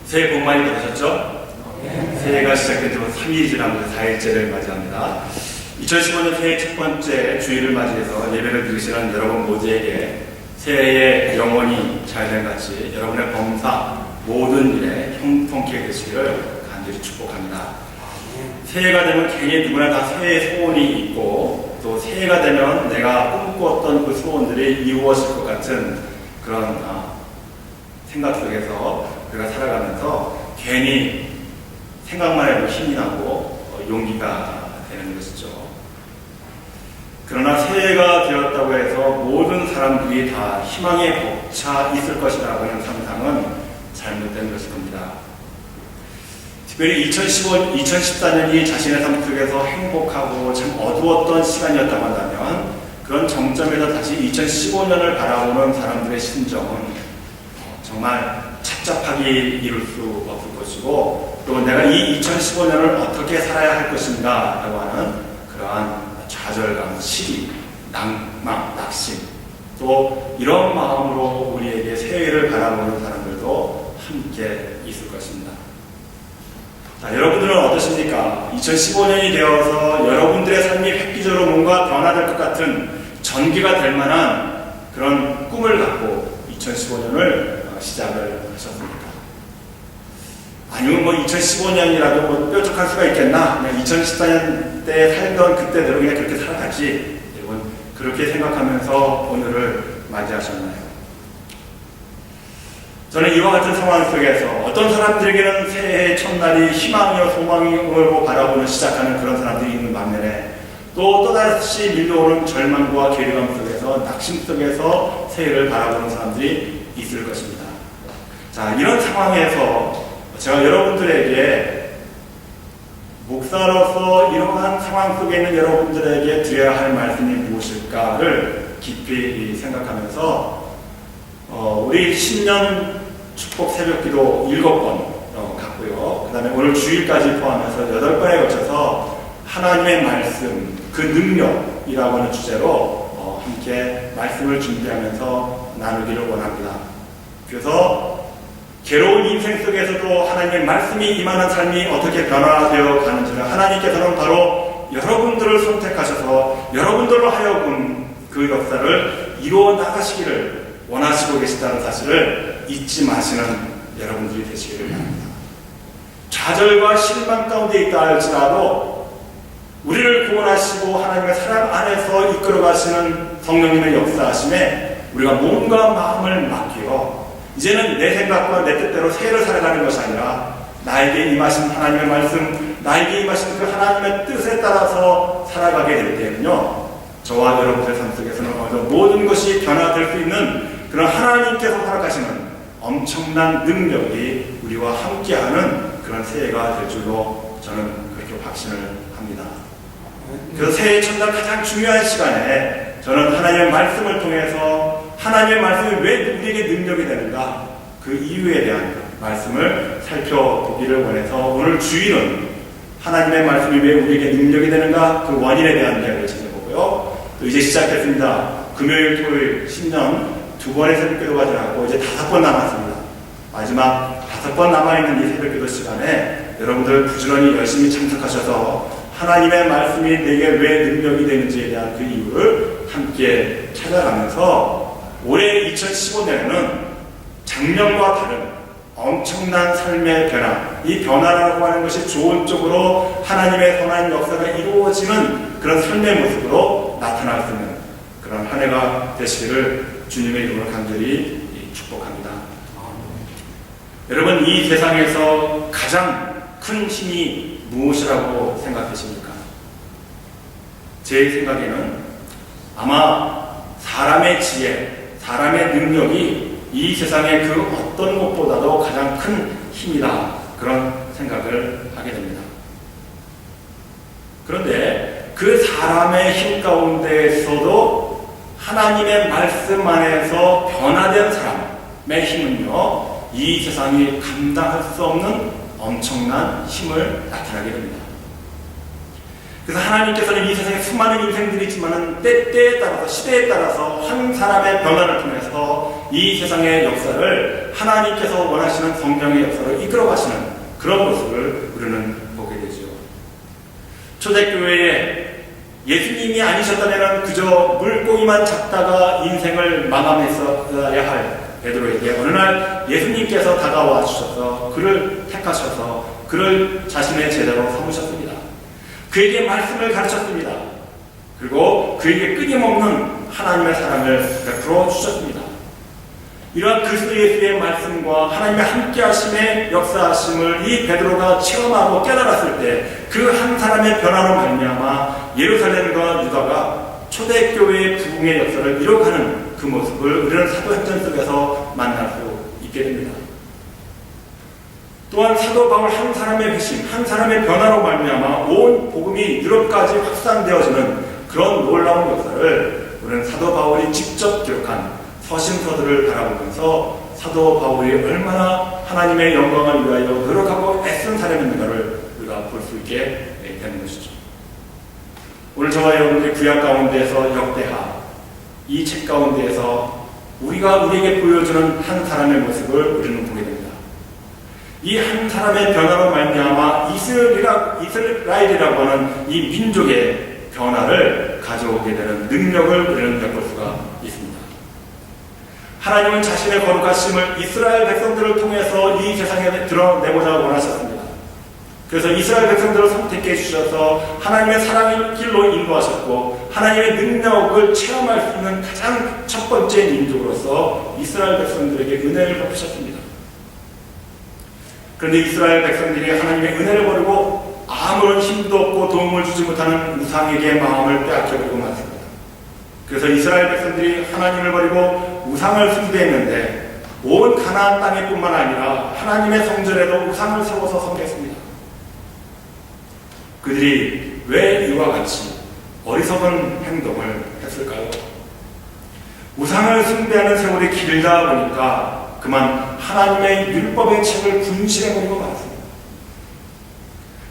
새해 복 많이 받으셨죠? 새해가 시작된 지 3일이 지나면서 4일째를 맞이합니다. 2015년 새해 첫 번째 주일을 맞이해서 예배를 드리시는 여러분 모두에게 새해에 영원히 잘됨같이 여러분의 범사 모든 일에 형통케 되시기를 간절히 축복합니다. 새해가 되면 괜히 누구나 다 새해 소원이 있고, 또 새해가 되면 내가 꿈꾸었던 그 소원들이 이루어질 것 같은 그런 생각 속에서 우리가 살아가면서 괜히 생각만 해도 힘이 나고 용기가 되는 것이죠. 그러나 새해가 되었다고 해서 모든 사람들이 다 희망에 벅차 있을 것이라고 하는 상상은 잘못된 것일 겁니다. 특별히 2014년이 자신의 삶 속에서 행복하고 참 어두웠던 시간이었다고 한다면, 그런 정점에서 다시 2015년을 바라보는 사람들의 심정은 정말 착잡하게 이룰 수 없을 것이고, 또 내가 이 2015년을 어떻게 살아야 할 것인가 라고 하는 그러한 좌절감, 시기, 낭망, 낙심, 또 이런 마음으로 우리에게 새해를 바라보는 사람들도 함께 있을 것입니다. 자, 여러분들은 어떠십니까? 2015년이 되어서 여러분들의 삶이 획기적으로 뭔가 변화될 것 같은 전개가 될 만한 그런 꿈을 갖고 2015년을 시작을 하셨습니까? 아니면 2015년이라도 뾰족할 수가 있겠나? 그냥 2014년 때 살던 그때대로 그냥 그렇게 살아가지. 여러분, 그렇게 생각하면서 오늘을 맞이하셨나요? 저는 이와 같은 상황 속에서 어떤 사람들에게는 새해 첫날이 희망이요 소망으로 바라보는 시작하는 그런 사람들이 있는 반면에, 또다시 밀려오는 절망과 괴리감 속에서 낙심 속에서 새해를 바라보는 사람들이 있을 것입니다. 자, 이런 상황에서 제가 여러분들에게 목사로서 이러한 상황 속에 있는 여러분들에게 드려야 할 말씀이 무엇일까를 깊이 생각하면서 우리 신년 축복 새벽기도 7번 갔고요. 그 다음에 오늘 주일까지 포함해서 8번에 걸쳐서 하나님의 말씀, 그 능력이라고 하는 주제로 함께 말씀을 준비하면서 나누기를 원합니다. 그래서 괴로운 인생 속에서도 하나님의 말씀이 임하는 삶이 어떻게 변화되어 가는지를 하나님께서는 바로 여러분들을 선택하셔서 여러분들로 하여금 그 역사를 이루어 나가시기를 원하시고 계시다는 사실을 잊지 마시는 여러분들이 되시기를 바랍니다. 좌절과 실망 가운데 있다 할지라도 우리를 구원하시고 하나님의 사랑 안에서 이끌어 가시는 성령님의 역사하심에 우리가 몸과 마음을 맡기어 이제는 내 생각과 내 뜻대로 새해를 살아가는 것이 아니라 나에게 임하신 하나님의 말씀, 나에게 임하신 그 하나님의 뜻에 따라서 살아가게 될 때는요, 저와 여러분들의 삶 속에서는 모든 것이 변화될 수 있는 그런 하나님께서 허락하시는 엄청난 능력이 우리와 함께하는 그런 새해가 될 줄로 저는 그렇게 확신을 합니다. 그래서 새해 첫날 가장 중요한 시간에 저는 하나님의 말씀을 통해서 하나님의 말씀이 왜 우리에게 능력이 되는가, 그 이유에 대한 말씀을 살펴보기를 원해서 오늘 주일은 하나님의 말씀이 왜 우리에게 능력이 되는가, 그 원인에 대한 이야기를 찾아보고요. 또 이제 시작했습니다. 금요일, 토요일, 신년 2번의 새벽기도가 지나고 이제 5번 남았습니다. 마지막 5번 남아있는 이 새벽기도 시간에 여러분들 부지런히 열심히 참석하셔서 하나님의 말씀이 내게 왜 능력이 되는지에 대한 그 이유를 함께 찾아가면서 올해 2015년에는 작년과 다른 엄청난 삶의 변화, 이 변화라고 하는 것이 좋은 쪽으로 하나님의 선한 역사가 이루어지는 그런 삶의 모습으로 나타날 수 있는 그런 한 해가 되시기를 주님의 이름으로 간절히 축복합니다. 여러분, 이 세상에서 가장 큰 힘이 무엇이라고 생각하십니까? 제 생각에는 아마 사람의 지혜, 사람의 능력이 이 세상의 그 어떤 것보다도 가장 큰 힘이다, 그런 생각을 하게 됩니다. 그런데 그 사람의 힘 가운데에서도 하나님의 말씀 안에서 변화된 사람의 힘은요, 이 세상이 감당할 수 없는 엄청난 힘을 나타나게 됩니다. 그래서 하나님께서는 이 세상에 수많은 인생들이 있지만은 때에 따라서 시대에 따라서 한 사람의 변화를 통해서 이 세상의 역사를 하나님께서 원하시는 성령의 역사를 이끌어가시는 그런 모습을 우리는 보게 되죠. 초대교회에 예수님이 아니셨다면 그저 물고기만 잡다가 인생을 마감했어야 할 베드로에게 어느 날 예수님께서 다가와 주셔서 그를 택하셔서 그를 자신의 제자로 삼으셨습니다. 그에게 말씀을 가르쳤습니다. 그리고 그에게 끊임없는 하나님의 사랑을 베풀어 주셨습니다. 이러한 그리스도 예수의 말씀과 하나님의 함께하심의 역사하심을 이 베드로가 체험하고 깨달았을 때 그 한 사람의 변화로 말미암아 예루살렘과 유다가 초대교회의 부흥의 역사를 이뤄가는 그 모습을 우리는 사도행전 속에서 만날 수 있게 됩니다. 또한 사도 바울 한 사람의 회심, 한 사람의 변화로 말미암아 온 복음이 유럽까지 확산되어지는 그런 놀라운 역사를 우리는 사도 바울이 직접 기록한 서신서들을 바라보면서 사도 바울이 얼마나 하나님의 영광을 위하여 노력하고 애쓴 사람인가를 우리가 볼 수 있게 되는 것이죠. 오늘 저와 여러분들이 구약 가운데에서 역대하 이 책 가운데에서 우리에게 보여주는 한 사람의 모습을 우리는 보게 됩니다. 이 한 사람의 변화로 말미암아 이스라엘이라고 하는 이 민족의 변화를 가져오게 되는 능력을 우리는 엿볼 수가 있습니다. 하나님은 자신의 거룩하심을 이스라엘 백성들을 통해서 이 세상에 드러내고자 원하셨습니다. 그래서 이스라엘 백성들을 선택해 주셔서 하나님의 사랑의 길로 인도하셨고 하나님의 능력을 체험할 수 있는 가장 첫 번째 민족으로서 이스라엘 백성들에게 은혜를 베푸셨습니다. 그런데 이스라엘 백성들이 하나님의 은혜를 버리고 아무런 힘도 없고 도움을 주지 못하는 우상에게 마음을 빼앗겨버리고 말습니다. 그래서 이스라엘 백성들이 하나님을 버리고 우상을 숭배했는데 온 가나안 땅에 뿐만 아니라 하나님의 성전에도 우상을 세워서 섬겼습니다. 그들이 왜 이와 같이 어리석은 행동을 했을까요? 우상을 숭배하는 세월이 길다 보니까 그만 하나님의 율법의 책을 분실해버리고 말았습니다.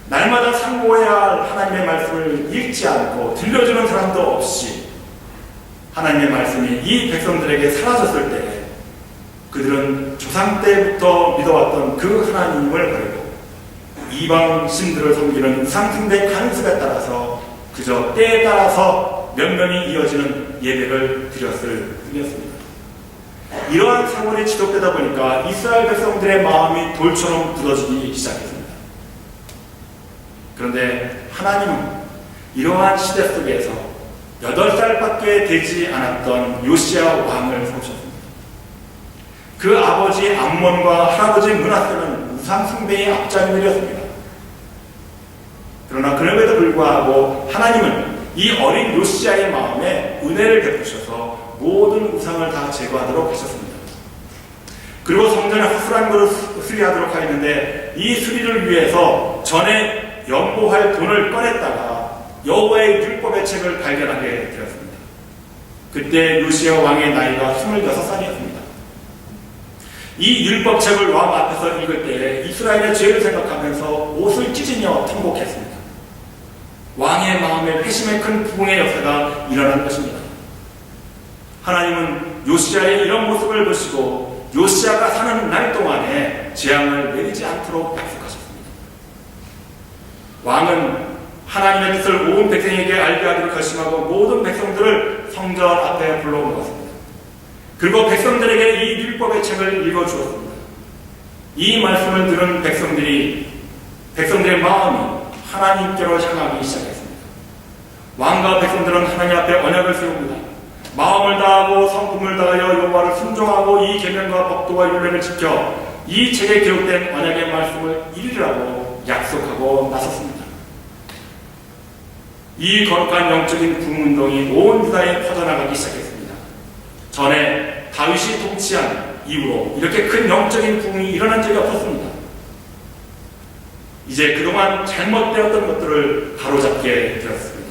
날마다 상고해야 할 하나님의 말씀을 읽지 않고 들려주는 사람도 없이 하나님의 말씀이 이 백성들에게 사라졌을 때 그들은 조상 때부터 믿어왔던 그 하나님을 버리고 이방 신들을 섬기는 우상숭배 간습에 따라서 그저 때에 따라서 몇 년이 이어지는 예배를 드렸을 뿐이었습니다. 이러한 세월이 지속되다 보니까 이스라엘 백성들의 마음이 돌처럼 굳어지기 시작했습니다. 그런데 하나님은 이러한 시대 속에서 8살밖에 되지 않았던 요시야 왕을 세우셨습니다. 그 아버지 암몬과 할아버지 므낫세는 우상 숭배의 앞장들이었습니다. 그러나 그럼에도 불구하고 하나님은 이 어린 요시야의 마음에 은혜를 베푸셔서 모든 우상을 다 제거하도록 하셨습니다. 그리고 성전의 허술한 것을 수리하도록 하였는데 이 수리를 위해서 전에 연보할 돈을 꺼냈다가 여호와의 율법의 책을 발견하게 되었습니다. 그때 요시야 왕의 나이가 26살이었습니다. 이 율법책을 왕 앞에서 읽을 때 이스라엘의 죄를 생각하면서 옷을 찢으며 통곡했습니다. 왕의 마음에 회심의 큰 부흥의 역사가 일어난 것입니다. 하나님은 요시야의 이런 모습을 보시고 요시야가 사는 날 동안에 재앙을 내리지 않도록 약속하셨습니다. 왕은 하나님의 뜻을 온 백성에게 알게 하기로 결심하고 모든 백성들을 성전 앞에 불러모았습니다. 그리고 백성들에게 이 율법의 책을 읽어주었습니다. 이 말씀을 들은 백성들의 마음이 하나님께로 향하기 시작했습니다. 왕과 백성들은 하나님 앞에 언약을 세웁니다. 마음을 다하고 성품을 다하여 여호와를 순종하고 이 계명과 법도와 율례를 지켜 이 책에 기록된 언약의 말씀을 이루라고 약속하고 나섰습니다. 이 거룩한 영적인 부흥운동이 온 유다에 퍼져나가기 시작했습니다. 전에 다윗이 통치한 이후로 이렇게 큰 영적인 부흥이 일어난 적이 없었습니다. 이제 그동안 잘못되었던 것들을 바로잡게 되었습니다.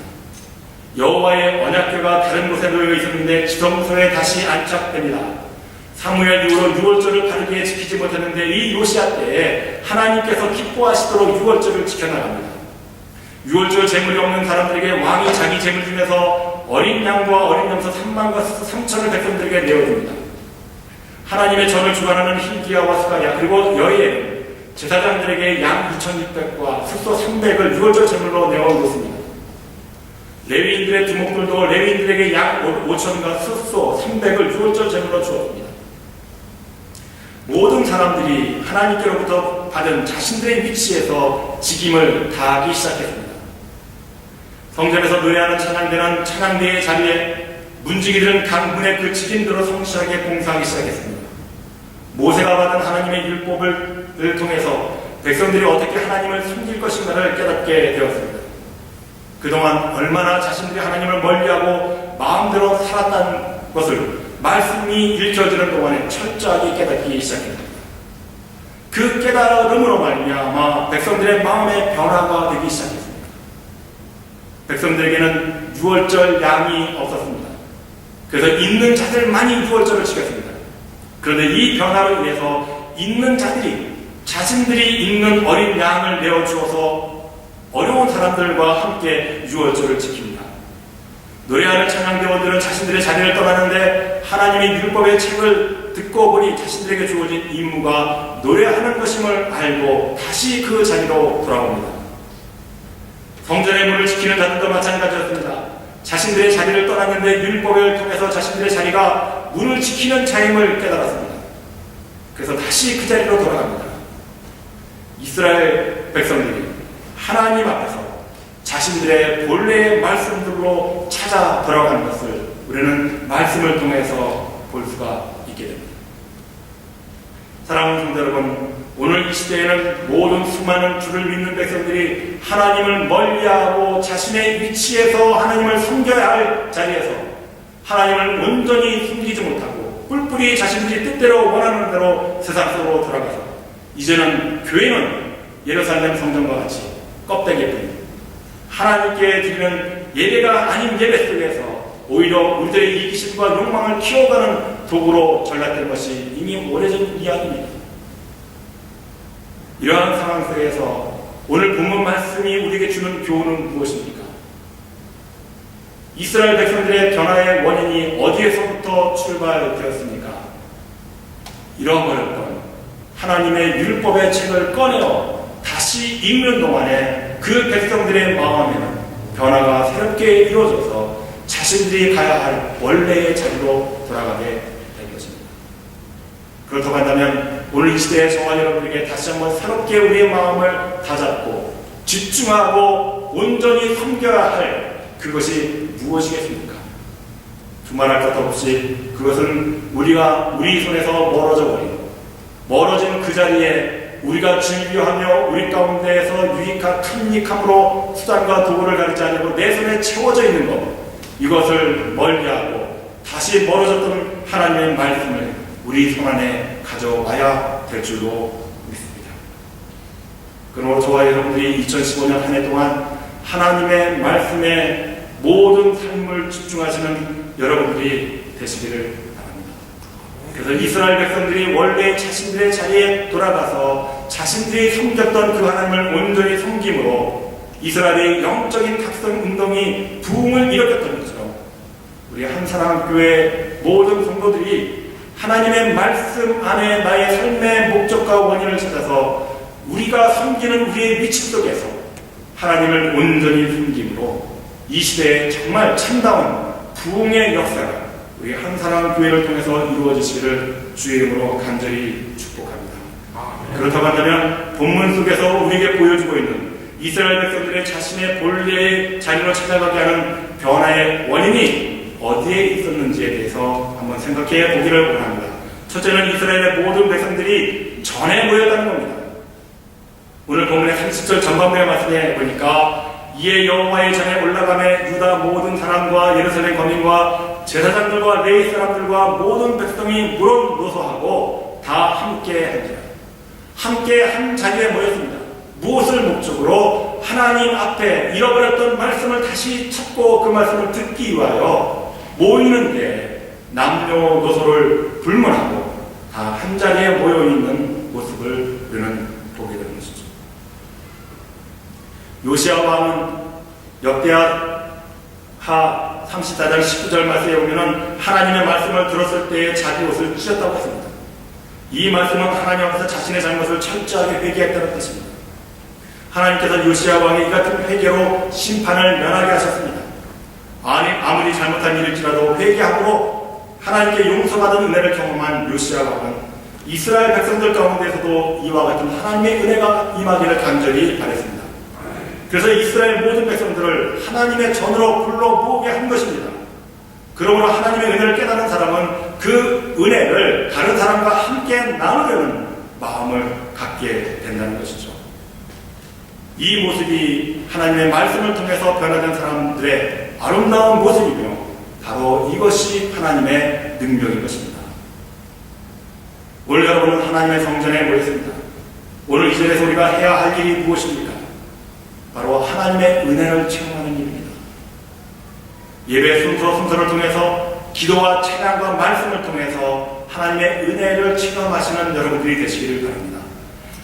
여호와의 언약궤가 다른 곳에 놓여 있었는데 지성소에 다시 안착됩니다. 사무엘 이후로 유월절을 바르게 지키지 못했는데 이 요시야 때에 하나님께서 기뻐하시도록 유월절을 지켜나갑니다. 유월절 제물이 없는 사람들에게 왕이 자기 제물 중에서 어린 양과 어린 염소 3만과 3천을 백성들에게 내어줍니다. 하나님의 전을 주관하는 hil기야와 스가랴 그리고 여호야kim 제사장들에게 양 2,600과 숫소 300을 유월절 제물로 내어놓습니다. 레위인들의 두목들도 레위인들에게 양 5,000과 숫소 300을 유월절 제물로 주었습니다. 모든 사람들이 하나님께로부터 받은 자신들의 위치에서 직임을 다하기 시작했습니다. 성전에서 노래하는 찬양대는 찬양대의 자리에 문지기들은 각 문의 그 직임대로 성실하게 봉사하기 시작했습니다. 모세가 받은 하나님의 율법을 통해서 백성들이 어떻게 하나님을 섬길 것인가를 깨닫게 되었습니다. 그동안 얼마나 자신들이 하나님을 멀리하고 마음대로 살았다는 것을 말씀이 읽혀지는 동안에 철저하게 깨닫기 시작했습니다. 그 깨달음으로 말미암아 백성들의 마음의 변화가 되기 시작했습니다. 백성들에게는 유월절 양이 없었습니다. 그래서 있는 자들만이 유월절을 지켰습니다. 그런데 이 변화로 인해서 있는 자들이 자신들이 있는 어린 양을 내어주어서 어려운 사람들과 함께 유월절을 지킵니다. 노래하는 찬양대원들은 자신들의 자리를 떠나는데 하나님의 율법의 책을 듣고 보니 자신들에게 주어진 임무가 노래하는 것임을 알고 다시 그 자리로 돌아옵니다. 성전의 문을 지키는 자들도 마찬가지였습니다. 자신들의 자리를 떠났는데 율법을 통해서 자신들의 자리가 문을 지키는 자임을 깨달았습니다. 그래서 다시 그 자리로 돌아갑니다. 이스라엘 백성들이 하나님 앞에서 자신들의 본래의 말씀들로 찾아 돌아가는 것을 우리는 말씀을 통해서 볼 수가 있게 됩니다. 사랑하는 성도 여러분, 오늘 이 시대에는 모든 수많은 주를 믿는 백성들이 하나님을 멀리하고 자신의 위치에서 하나님을 섬겨야 할 자리에서 하나님을 온전히 숨기지 못하고 뿔뿔이 자신들이 뜻대로 원하는 대로 세상 속으로 돌아가서 이제는 교회는 예루살렘 성전과 같이 껍데기뿐 하나님께 드리는 예배가 아닌 예배 속에서 오히려 우리들의 이기심과 욕망을 키워가는 도구로 전락된 것이 이미 오래전 이야기입니다. 이러한 상황 속에서 오늘 본문 말씀이 우리에게 주는 교훈은 무엇입니까? 이스라엘 백성들의 변화의 원인이 어디에서부터 출발되었습니까? 잃어버렸던 하나님의 율법의 책을 꺼내어 다시 읽는 동안에 그 백성들의 마음에는 변화가 새롭게 이루어져서 자신들이 가야 할 원래의 자리로 돌아가게 된 것입니다. 그렇다고 한다면 오늘 이 시대의 저와 여러분에게 다시 한번 새롭게 우리의 마음을 다잡고 집중하고 온전히 섬겨야 할 그것이 무엇이겠습니까? 두말할 것도 없이 그것은 우리가 우리 손에서 멀어진 그 자리에 우리가 즐겨하며 우리 가운데에서 유익한 탐닉함으로 수단과 도구를 가리지 않고 내 손에 채워져 있는 것, 이것을 멀리하고 다시 멀어졌던 하나님의 말씀을 우리 손 안에 가져와야 될 줄로 믿습니다. 그러므로 저와 여러분들이 2015년 한 해 동안 하나님의 말씀에 모든 삶을 집중하시는 여러분들이 되시기를 바랍니다. 그래서 이스라엘 백성들이 원래 자신들의 자리에 돌아가서 자신들이 섬겼던 그 하나님을 온전히 섬김으로 이스라엘의 영적인 각성 운동이 부흥을 일으켰던 것처럼 우리 한사랑교회 모든 성도들이 하나님의 말씀 안에 나의 삶의 목적과 원인을 찾아서 우리가 섬기는 우리의 위치 속에서 하나님을 온전히 섬김으로 이 시대에 정말 참다운 부흥의 역사가 우리 한사랑교회를 통해서 이루어지시기를 주의 이름으로 간절히 축복합니다. 그렇다고 한다면 본문 속에서 우리에게 보여주고 있는 이스라엘 백성들의 자신의 본래의 자리로 찾아가게 하는 변화의 원인이 어디에 있었는지에 대해서 한번 생각해 보기를 원합니다. 첫째는 이스라엘의 모든 백성들이 전에 모였다는 겁니다. 오늘 본문의 30절 전반부의 말씀에 보니까 이에 여호와의 전에 올라가매 유다 모든 사람과 예루살렘 거민과 제사장들과 레위 사람들과 모든 백성이 물론 노소하고 다 함께 한지라. 함께 한 자리에 모였습니다. 무엇을 목적으로? 하나님 앞에 잃어버렸던 말씀을 다시 찾고 그 말씀을 듣기 위하여 모이는데 남녀노소를 불문하고 다 한 자리에 모여있는 모습을 우리는 보게 되는 것이죠. 요시야 왕은 역대하 34장 19절 말씀에 보면은 하나님의 말씀을 들었을 때에 자기 옷을 찢었다고 했습니다. 이 말씀은 하나님 앞에서 자신의 잘못을 철저하게 회개했다는 뜻입니다. 하나님께서 요시야 왕의 이 같은 회개로 심판을 면하게 하셨습니다. 아무리 잘못한 일일지라도 회개함으로 하나님께 용서받은 은혜를 경험한 요시야 왕은 이스라엘 백성들 가운데서도 이와 같은 하나님의 은혜가 임하기를 간절히 바랬습니다. 그래서 이스라엘 모든 백성들을 하나님의 전으로 불러 모으게 한 것입니다. 그러므로 하나님의 은혜를 깨닫는 사람은 그 은혜를 다른 사람과 함께 나누려는 마음을 갖게 된다는 것이죠. 이 모습이 하나님의 말씀을 통해서 변화된 사람들의 아름다운 모습이며 바로 이것이 하나님의 능력인 것입니다. 오늘 여러분은 하나님의 성전에 모였습니다. 오늘 이 자리에서 우리가 해야 할 일이 무엇입니까? 바로 하나님의 은혜를 체험하는 일입니다. 예배 순서를 통해서 기도와 찬양과 말씀을 통해서 하나님의 은혜를 체험하시는 여러분들이 되시기를 바랍니다.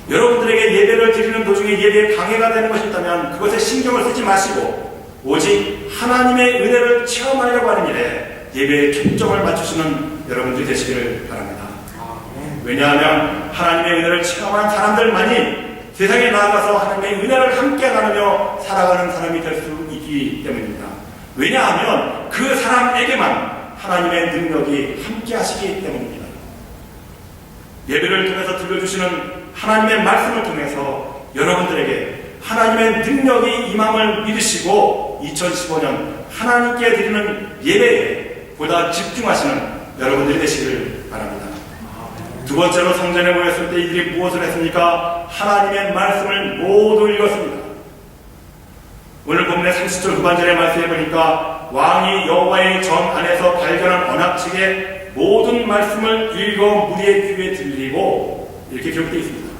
여러분들에게 예배를 드리는 도중에 예배에 방해가 되는 것이 있다면 그것에 신경을 쓰지 마시고 오직 하나님의 은혜를 체험하려고 하는 일에 예배에 초점을 맞추시는 여러분들이 되시기를 바랍니다. 왜냐하면 하나님의 은혜를 체험한 사람들만이 세상에 나아가서 하나님의 은혜를 함께 나누며 살아가는 사람이 될 수 있기 때문입니다. 왜냐하면 그 사람에게만 하나님의 능력이 함께 하시기 때문입니다. 예배를 통해서 들려주시는 하나님의 말씀을 통해서 여러분들에게 하나님의 능력이 임함을 믿으시고 2015년 하나님께 드리는 예배에 보다 집중하시는 여러분들이 되시기를 바랍니다. 두 번째로 성전에 모였을 때 이들이 무엇을 했습니까? 하나님의 말씀을 모두 읽었습니다. 오늘 본문의 30절 후반절의 말씀에 보니까 왕이 여호와의 전 안에서 발견한 언약책의 모든 말씀을 읽어 무리의 귀에 들리고 이렇게 기록되어 있습니다.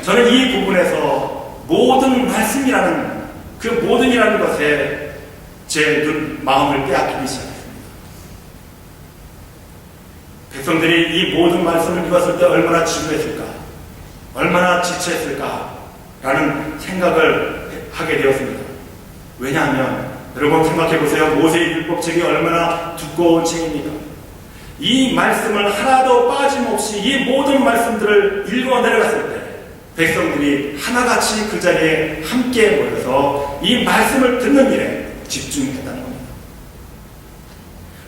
저는 이 부분에서 모든 말씀이라는 그 모든이라는 것에 제 마음을 빼앗기기 시작했습니다. 백성들이 이 모든 말씀을 읽었을 때 얼마나 지루했을까, 얼마나 지체했을까 라는 생각을 하게 되었습니다. 왜냐하면 여러분 생각해보세요. 모세의 율법책이 얼마나 두꺼운 책입니까? 이 말씀을 하나도 빠짐없이 이 모든 말씀들을 읽어 내려갔을 때 백성들이 하나같이 그 자리에 함께 모여서 이 말씀을 듣는 일에 집중했다는 겁니다.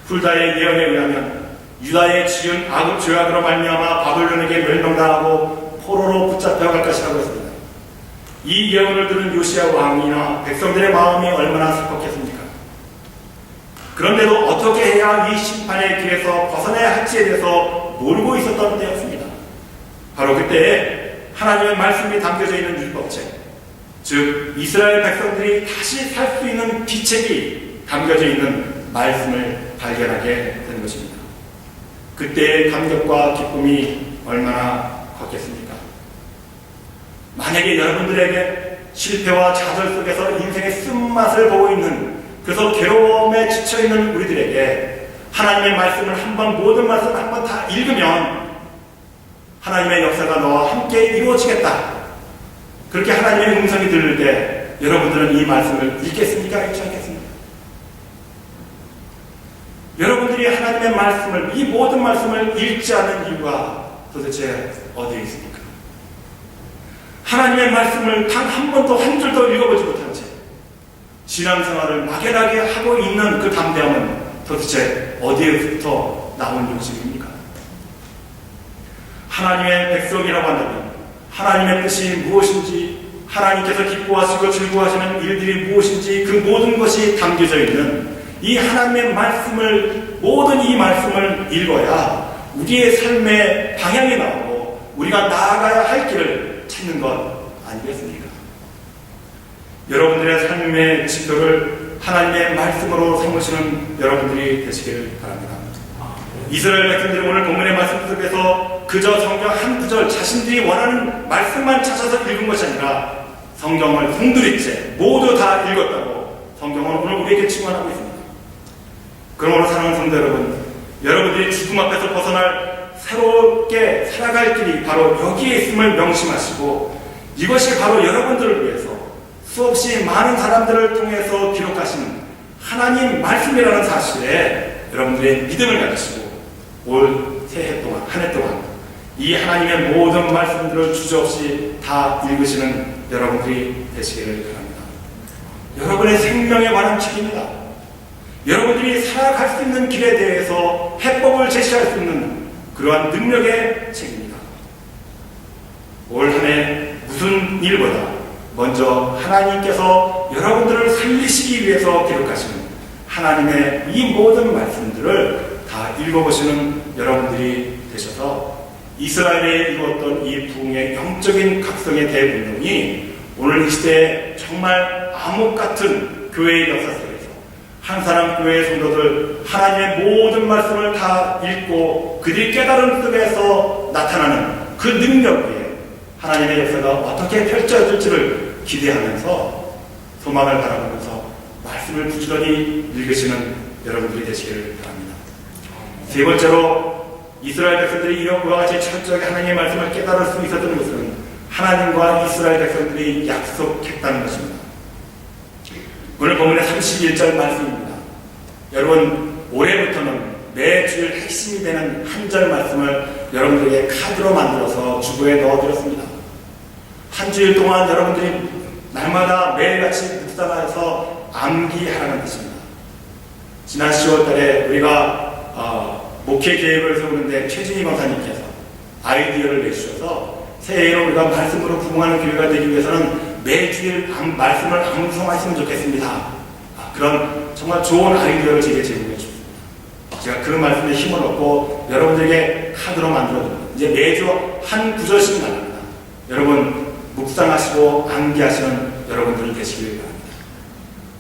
훌다의 예언에 의하면 유다의 지은 악업 죄악으로 말미암아 바벨론에게 멸망당하고 포로로 붙잡혀갈 것이라고 했습니다. 이 예언을 들은 요시야 왕이나 백성들의 마음이 얼마나 슬펐겠습니까? 그런데도 어떻게 해야 이 심판의 길에서 벗어나야 할지에 대해서 모르고 있었던 때였습니다. 바로 그때에 하나님의 말씀이 담겨져 있는 율법책, 즉 이스라엘 백성들이 다시 살 수 있는 기책이 담겨져 있는 말씀을 발견하게 된 것입니다. 그때의 감격과 기쁨이 얼마나 컸겠습니까? 만약에 여러분들에게 실패와 좌절 속에서 인생의 쓴맛을 보고 있는, 그래서 괴로움에 지쳐있는 우리들에게 하나님의 말씀을 모든 말씀을 한번 다 읽으면 하나님의 역사가 너와 함께 이루어지겠다, 그렇게 하나님의 음성이 들릴 때 여러분들은 이 말씀을 읽겠습니까? 읽지 않겠습니까? 여러분들이 하나님의 말씀을, 이 모든 말씀을 읽지 않는 이유가 도대체 어디에 있습니까? 하나님의 말씀을 단 한 번도 한 줄도 읽어보지 못한 채 신앙생활을 막연하게 하고 있는 그 담대함은 도대체 어디에부터 나온 욕심입니까? 하나님의 백성이라고 한다면 하나님의 뜻이 무엇인지, 하나님께서 기뻐하시고 즐거워하시는 일들이 무엇인지 그 모든 것이 담겨져 있는 이 하나님의 말씀을, 모든 이 말씀을 읽어야 우리의 삶의 방향이 나오고 우리가 나아가야 할 길을 찾는 것 아니겠습니까? 여러분들의 삶의 지표를 하나님의 말씀으로 삼으시는 여러분들이 되시기를 바랍니다. 이스라엘 백성들이 오늘 본문의 말씀 속에서 그저 성경 한 구절 자신들이 원하는 말씀만 찾아서 읽은 것이 아니라 성경을 송두리째 모두 다 읽었다고 성경은 오늘 우리에게 증언하고 있습니다. 그러므로 사랑하는 성도 여러분, 여러분들이 죽음 앞에서 벗어날 새롭게 살아갈 길이 바로 여기에 있음을 명심하시고 이것이 바로 여러분들을 위해서 수없이 많은 사람들을 통해서 기록하신 하나님 말씀이라는 사실에 여러분들의 믿음을 가지시고 올 새해 동안, 한 해 동안 이 하나님의 모든 말씀들을 주저없이 다 읽으시는 여러분들이 되시기를 바랍니다. 여러분의 생명에 관한 책입니다. 여러분들이 살아갈 수 있는 길에 대해서 해법을 제시할 수 있는 그러한 능력의 책입니다. 올 한 해 무슨 일보다 먼저 하나님께서 여러분들을 살리시기 위해서 기록하신 하나님의 이 모든 말씀들을 다 읽어보시는 여러분들이 되셔서 이스라엘에 이루었던 이 부흥의 영적인 각성의 대운동이 오늘 이 시대에 정말 암흑 같은 교회의 역사 속에서 한 사람 교회의 성도들 하나님의 모든 말씀을 다 읽고 그들이 깨달은 속에서 나타나는 그 능력 위에 하나님의 역사가 어떻게 펼쳐질지를 기대하면서 소망을 바라보면서 말씀을 부지런히 읽으시는 여러분들이 되시기를 바랍니다. 세 번째로 이스라엘 백성들이 이와 같이 철저하게 하나님의 말씀을 깨달을 수 있었던 것은 하나님과 이스라엘 백성들이 약속했다는 것입니다. 오늘 본문의 31절 말씀입니다. 여러분 올해부터는 매주일 핵심이 되는 한 절 말씀을 여러분들에게 카드로 만들어서 주보에 넣어드렸습니다. 한 주일 동안 여러분들이 날마다 매일같이 묵상해서 암기하라는 뜻입니다. 지난 10월 달에 우리가 목회 계획을 세우는데 최진희 강사님께서 아이디어를 내주셔서 새해에는 우리가 말씀으로 부흥하는 교회가 되기 위해서는 매주일 말씀을 암송하시면 좋겠습니다. 그런 정말 좋은 아이디어를 제게 제공해 주셨습니다. 제가 그 말씀에 힘을 얻고 여러분들에게 카드로 만들어드립니다. 이제 매주 한 구절씩 나갑니다. 여러분 묵상하시고 암기하시는 여러분들이 되시길 바랍니다.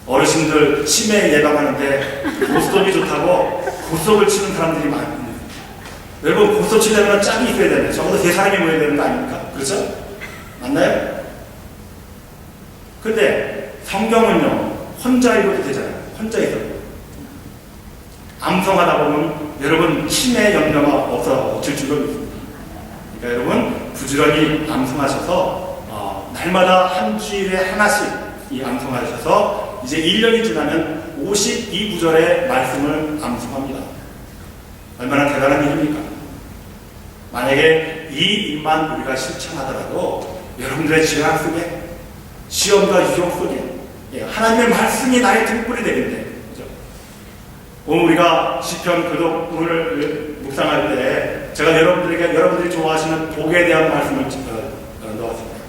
어르신들 치매 예방하는데 고스톱이 좋다고 고스톱을 치는 사람들이 많습니다. 여러분 고스톱 치려면 짝이 있어야 되는데 적어도 세 사람이 모여야 되는 거 아닙니까? 그렇죠? 맞나요? 근데 성경은요 혼자 읽어도 되잖아요. 혼자 읽어도 암송하다 보면 여러분 치매 염려가 없을 줄로 믿습니다. 그러니까 여러분 부지런히 암송하셔서 날마다 한 주일에 하나씩 이 암송하셔서 이제 1년이 지나면 52구절의 말씀을 암송합니다. 얼마나 대단한 일입니까? 만약에 이 일만 우리가 실천하더라도 여러분들의 재앙 속에 시험과 유혹 속에 하나님의 말씀이 나의 등불이 되겠네. 그죠? 오늘 우리가 시편 교독문을 묵상할 때 제가 여러분들이 좋아하시는 복에 대한 말씀을 넣었습니다.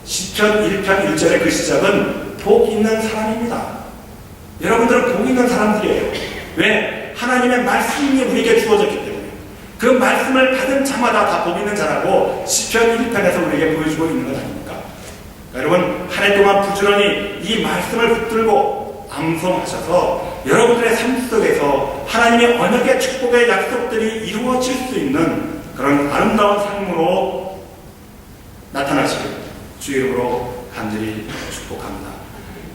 시편 1편 1절의 그 시작은 복 있는 사람입니다. 여러분들은 복 있는 사람들이에요. 왜? 하나님의 말씀이 우리에게 주어졌기 때문에 그 말씀을 받은 자마다 다 복 있는 자라고 시편 1편에서 우리에게 보여주고 있는 것 아닙니까? 여러분 한 해 동안 부지런히 이 말씀을 붙들고 암송하셔서 여러분들의 삶 속에서 하나님의 언약의 축복의 약속들이 이루어질 수 있는 그런 아름다운 삶으로 나타나시길 주 이름으로 간절히 축복합니다.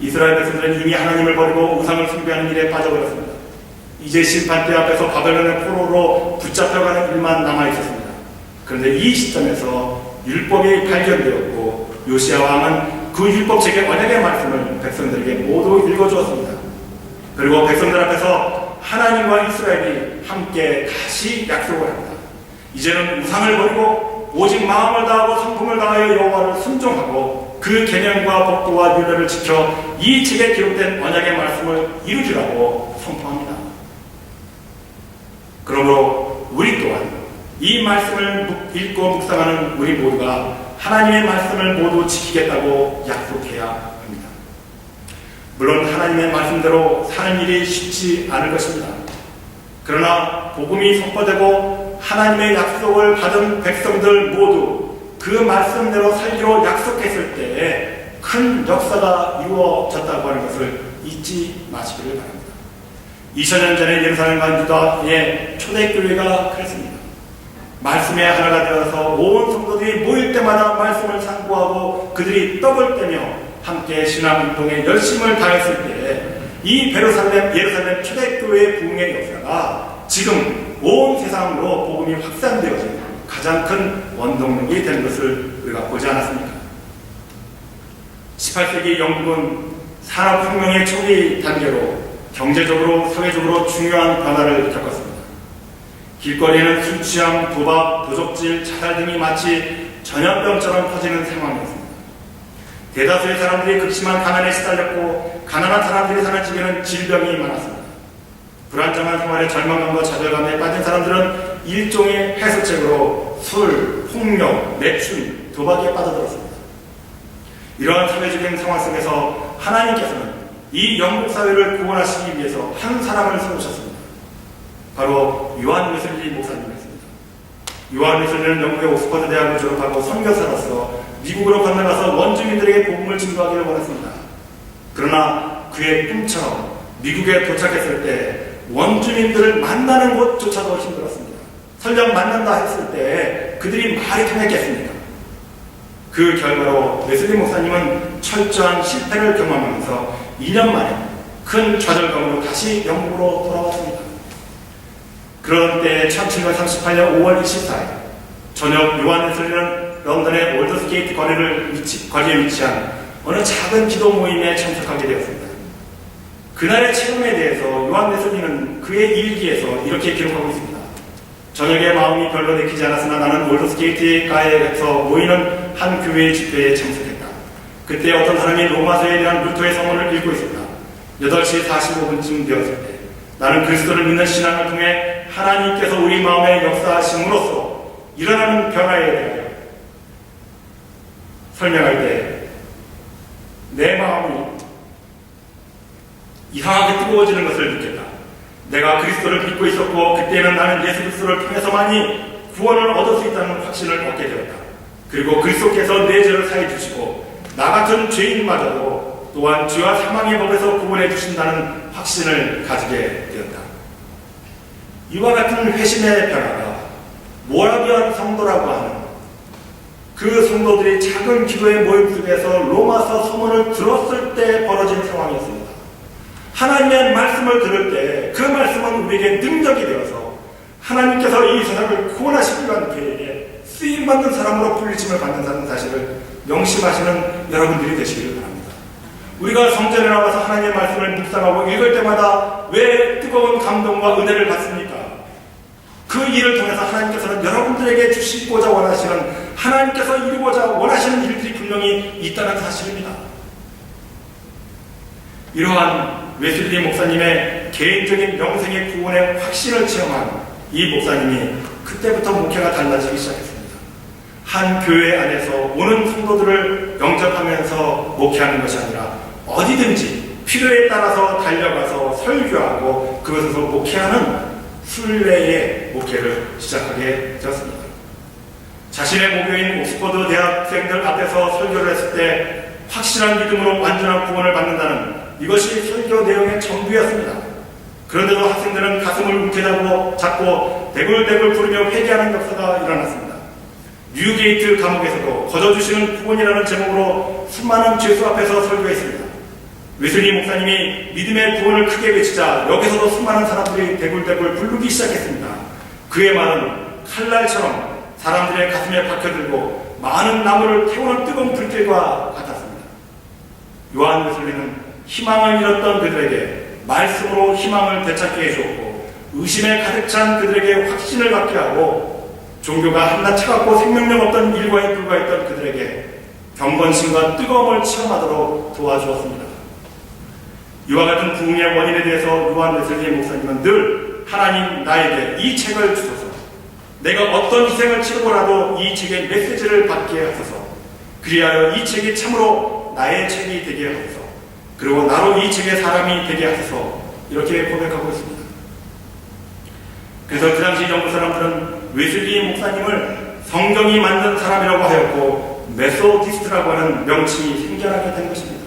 이스라엘 백성들은 이미 하나님을 버리고 우상을 숭배하는 일에 빠져버렸습니다. 이제 심판대 앞에서 바벨론의 포로로 붙잡혀가는 일만 남아있었습니다. 그런데 이 시점에서 율법이 발견되었고 요시야 왕은 그 율법책의 언약의 말씀을 백성들에게 모두 읽어주었습니다. 그리고 백성들 앞에서 하나님과 이스라엘이 함께 다시 약속을 합니다. 이제는 우상을 버리고 오직 마음을 다하고 성품을 다하여 여호와를 순종하고 그 계명과 법도와 율례를 지켜 이 책에 기록된 언약의 말씀을 이루리라고 선포합니다. 그러므로 우리 또한 이 말씀을 읽고 묵상하는 우리 모두가 하나님의 말씀을 모두 지키겠다고 약속해야 합니다. 물론 하나님의 말씀대로 사는 일이 쉽지 않을 것입니다. 그러나 복음이 선포되고 하나님의 약속을 받은 백성들 모두 그 말씀대로 살기로 약속했을 때에 큰 역사가 이루어졌다고 하는 것을 잊지 마시기를 바랍니다. 2000년 전에 예루살렘과 유다의 초대교회가 그랬습니다. 말씀의 하나가 되어서 온 성도들이 모일 때마다 말씀을 상고하고 그들이 떡을 떼며 함께 신앙운동에 열심을 다했을 때에 이 예루살렘 초대교회의 부흥의 역사가 지금 온 세상으로 복음이 확산되어진 가장 큰 원동력이 되는 것을 우리가 보지 않았습니까? 18세기 영국은 산업혁명의 초기 단계로 경제적으로, 사회적으로 중요한 변화를 겪었습니다. 길거리에는 술 취함, 도박, 도적질, 자살 등이 마치 전염병처럼 퍼지는 상황이었습니다. 대다수의 사람들이 극심한 가난에 시달렸고 가난한 사람들이 사는 집에는 질병이 많았습니다. 불안정한 생활에 절망감과 좌절감에 빠진 사람들은 일종의 해소책으로 술, 폭력, 매춘, 도박에 빠져들었습니다. 이러한 사회적인 상황 속에서 하나님께서는 이 영국 사회를 구원하시기 위해서 한 사람을 세우셨습니다. 바로 요한 웨슬리 목사님이었습니다. 요한 웨슬리는 영국의 옥스퍼드 대학을 졸업하고 선교사로서 미국으로 건너가서 원주민들에게 복음을 증거하기를 원했습니다. 그러나 그의 꿈처럼 미국에 도착했을 때 원주민들을 만나는 것조차도 힘들었습니다. 설령 만난다 했을 때 그들이 말이 통했겠습니까? 그 결과로 웨슬리 목사님은 철저한 실패를 경험하면서 2년 만에 큰 좌절감으로 다시 영국으로 돌아왔습니다. 그런 때에 1738년 5월 24일 저녁 요한 웨슬리는 런던의 올드스게이트 거리에 위치한 어느 작은 기도 모임에 참석하게 되었습니다. 그날의 체험에 대해서 요한 웨슬리는 그의 일기에서 이렇게 기록하고 있습니다. 저녁에 마음이 별로 내키지 않았으나 나는 올드스게이트가에서 모이는 한 교회의 집회에 참석했다. 그때 어떤 사람이 로마서에 대한 루터의 서문을 읽고 있었다. 8시 45분쯤 되었을 때 나는 그리스도를 믿는 신앙을 통해 하나님께서 우리 마음에 역사하심으로써 일어나는 변화에 대하여 설명할 때 내 마음이 이상하게 뜨거워지는 것을 느꼈다. 내가 그리스도를 믿고 있었고 그때는 나는 예수 그리스도를 통해서만이 구원을 얻을 수 있다는 확신을 얻게 되었다. 그리고 그리스도께서 내 죄를 사해 주시고 나 같은 죄인마저도 또한 죄와 사망의 법에서 구원해 주신다는 확신을 가지게 되었다. 이와 같은 회심의 변화가 모라비안 성도라고 하는 그 성도들이 작은 기도의 모임 속에서 로마서 서문을 들었을 때 벌어진 상황이었습니다. 하나님의 말씀을 들을 때 그 말씀은 우리에게 능력이 되어서 하나님께서 이 세상을 구원하시기 위한 그에게 쓰임받는 사람으로 불리심을 받는다는 사실을 명심하시는 여러분들이 되시기를 바랍니다. 우리가 성전에 나와서 하나님의 말씀을 묵상하고 읽을 때마다 왜 뜨거운 감동과 은혜를 받습니까? 그 일을 통해서 하나님께서는 여러분들에게 주시고자 원하시는, 하나님께서 이루고자 원하시는 일들이 분명히 있다는 사실입니다. 이러한 웨슬리 목사님의 개인적인 영생의 구원의 확신을 체험한 이 목사님이 그때부터 목회가 달라지기 시작했습니다. 한 교회 안에서 오는 성도들을 영접하면서 목회하는 것이 아니라 어디든지 필요에 따라서 달려가서 설교하고 그것에서 목회하는 순례의 목회를 시작하게 되었습니다. 자신의 모교인 옥스퍼드 대학생들 앞에서 설교를 했을 때 확실한 믿음으로 완전한 구원을 받는다는 이것이 설교 내용의 전부였습니다. 그런데도 학생들은 가슴을 움켜잡고 대굴대굴 부르며 회개하는 역사가 일어났습니다. 뉴게이트 감옥에서도 거저주시는 구원이라는 제목으로 수많은 죄수 앞에서 설교했습니다. 웨슬리 목사님이 믿음의 구원을 크게 외치자 여기서도 수많은 사람들이 대굴대굴 부르기 시작했습니다. 그의 말은 칼날처럼 사람들의 가슴에 박혀들고 많은 나무를 태우는 뜨거운 불길과 같았습니다. 요한 웨슬리는 희망을 잃었던 그들에게 말씀으로 희망을 되찾게 해주었고 의심에 가득 찬 그들에게 확신을 갖게 하고 종교가 한낱 차갑고 생명력 없던 일과에 불과했던 그들에게 경건심과 뜨거움을 체험하도록 도와주었습니다. 이와 같은 부흥의 원인에 대해서 요한 웨슬리 목사님은 늘 하나님 나에게 이 책을 주소서, 내가 어떤 희생을 치르고라도 이 책의 메시지를 받게 하소서, 그리하여 이 책이 참으로 나의 책이 되게 하소서, 그리고 나로 이 책의 사람이 되게 하소서, 이렇게 고백하고 있습니다. 그래서 그 당시 영국 사람들은 웨슬리 목사님을 성경이 만든 사람이라고 하였고 메소디스트라고 하는 명칭이 생겨나게 된 것입니다.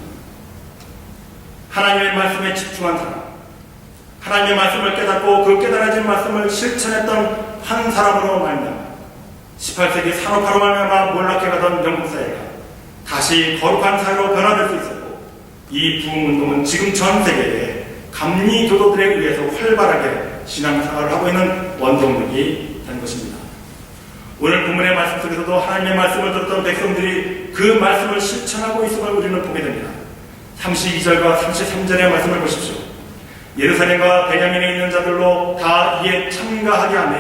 하나님의 말씀에 집중한 사람, 하나님의 말씀을 깨닫고 그 깨달아진 말씀을 실천했던 한 사람으로 말미암아 18세기 산업화로 말미암아 몰락해가던 영국 사회가 다시 거룩한 사회로 변화될 수 있었고, 이 부흥운동은 지금 전 세계에 감리교도들에 의해서 활발하게 신앙생활을 하고 있는 원동력이 된 것입니다. 오늘 본문의 말씀 속에서도 하나님의 말씀을 들었던 백성들이 그 말씀을 실천하고 있음을 우리는 보게 됩니다. 32절과 33절의 말씀을 보십시오. 예루살렘과 베냐민에 있는 자들로 다 이에 참가하게 하며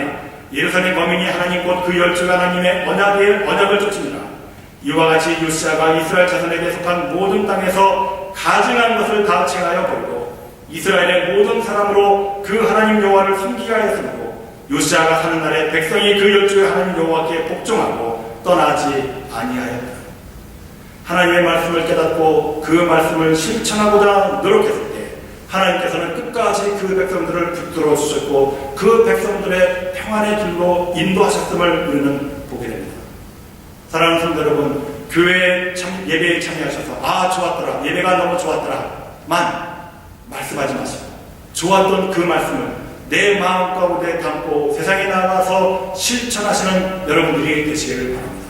예루살렘 거민이 하나님 곧 그 열주 하나님의 언약을 쫓습니다. 이와 같이 요시아가 이스라엘 자손에게 속한 모든 땅에서 가증한 것을 다 쟁하여 버리고 이스라엘의 모든 사람으로 그 하나님 여호와를 섬기게 하였으므로 요시아가 사는 날에 백성이 그 열주의 하나님 여호와께 복종하고 떠나지 아니하였다. 하나님의 말씀을 깨닫고 그 말씀을 실천하고자 노력했을 때 하나님께서는 끝까지 그 백성들을 붙들어 주셨고 그 백성들의 평안의 길로 인도하셨음을 우리는 보게 됩니다. 사랑하는 성도 여러분, 교회에 예배에 참여하셔서 좋았더라, 예배가 너무 좋았더라만 말씀하지 마시고 좋았던 그 말씀을 내 마음 가운데 담고 세상에 나가서 실천하시는 여러분들이 되시기를 바랍니다.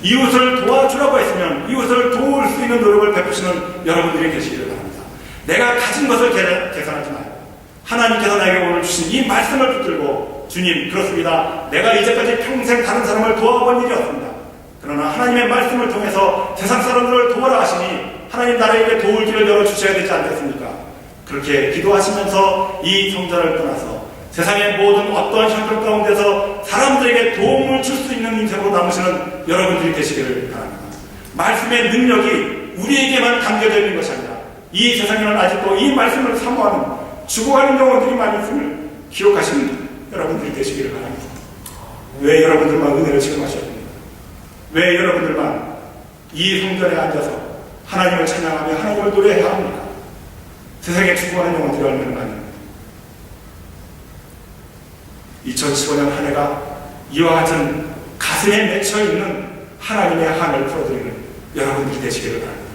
이웃을 도와주라고 했으면 이웃을 도울 수 있는 노력을 베푸시는 여러분들이 되시기를 바랍니다. 내가 가진 것을 계산하지 말고 하나님께서 나에게 오늘 주신 이 말씀을 붙들고 주님, 그렇습니다. 내가 이제까지 평생 다른 사람을 도와본 일이 없습니다. 그러나 하나님의 말씀을 통해서 세상 사람들을 도와라 하시니 하나님 나라에게 도울 길을 열어주셔야 되지 않겠습니까? 그렇게 기도하시면서 이 성전을 떠나서 세상의 모든 어떤 형편 가운데서 사람들에게 도움을 줄 수 있는 인생으로 남으시는 여러분들이 되시기를 바랍니다. 말씀의 능력이 우리에게만 담겨져 있는 것이 아니라 이 세상에는 아직도 이 말씀을 사모하는 죽어가는 영혼들이 많이 있음을 기억하시는 여러분들이 되시기를 바랍니다. 왜 여러분들만 은혜를 체험하셔야 됩니까? 왜 여러분들만 이 성전에 앉아서 하나님을 찬양하며 하나님을 노래해야 합니까? 세상에 죽어가는 영혼들이 얼마나 많습니다. 2015년 한 해가 이와 같은 가슴에 맺혀있는 하나님의 한을 풀어드리는 여러분들이 되시기를 바랍니다.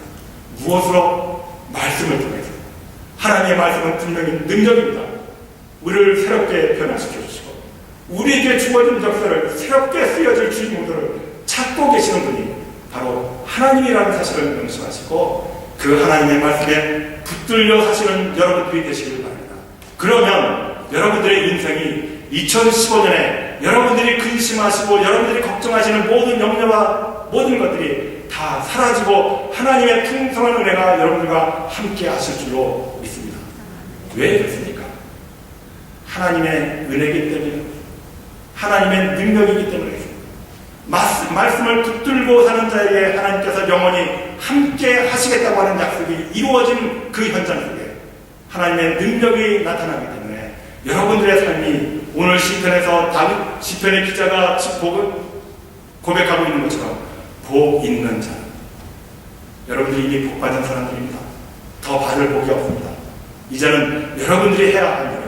무엇으로? 말씀을 통해서. 하나님의 말씀은 분명히 능력입니다. 우리를 새롭게 변화시켜 주시고 우리에게 주어진 역사를 새롭게 쓰여질 주인공들을 찾고 계시는 분이 바로 하나님이라는 사실을 명심하시고 그 하나님의 말씀에 붙들려 사시는 여러분들이 되시기를 바랍니다. 그러면 여러분들의 인생이 2015년에 여러분들이 근심하시고 여러분들이 걱정하시는 모든 염려와 모든 것들이 다 사라지고 하나님의 풍성한 은혜가 여러분들과 함께 하실 줄로 믿습니다. 왜 그렇습니까? 하나님의 은혜이기 때문에, 하나님의 능력이기 때문에 그렇습니다. 말씀을 붙들고 사는 자에게 하나님께서 영원히 함께 하시겠다고 하는 약속이 이루어진 그 현장 속에 하나님의 능력이 나타나기 때문에 여러분들의 삶이 오늘 시편에서 다윗 시편의 기자가 고백하고 있는 것처럼 복 있는 자, 여러분들이 이미 복 받은 사람들입니다. 더 받을 복이 없습니다. 이제는 여러분들이 해야 할 일은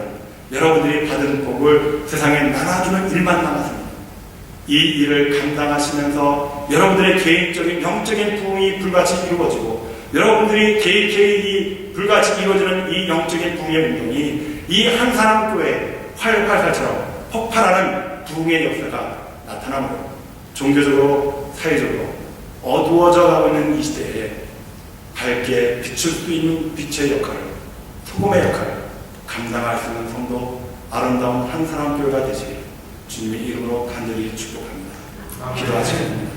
여러분들이 받은 복을 세상에 나눠주는 일만 남았습니다. 이 일을 감당하시면서 여러분들의 개인적인 영적인 부흥이 불같이 이루어지고 여러분들이 개인이 불같이 이루어지는 이 영적인 부흥의 운동이 이 한 사람 교회 활활살처럼 폭발하는 부흥의 역사가 나타나므로 종교적으로 사회적으로 어두워져 가고 있는 이 시대에 밝게 비출 수 있는 빛의 역할을, 소금의 역할을 감당할 수 있는 성도, 아름다운 한 사람 교회가 되시길 주님의 이름으로 간절히 축복합니다. 기도하시겠습니다.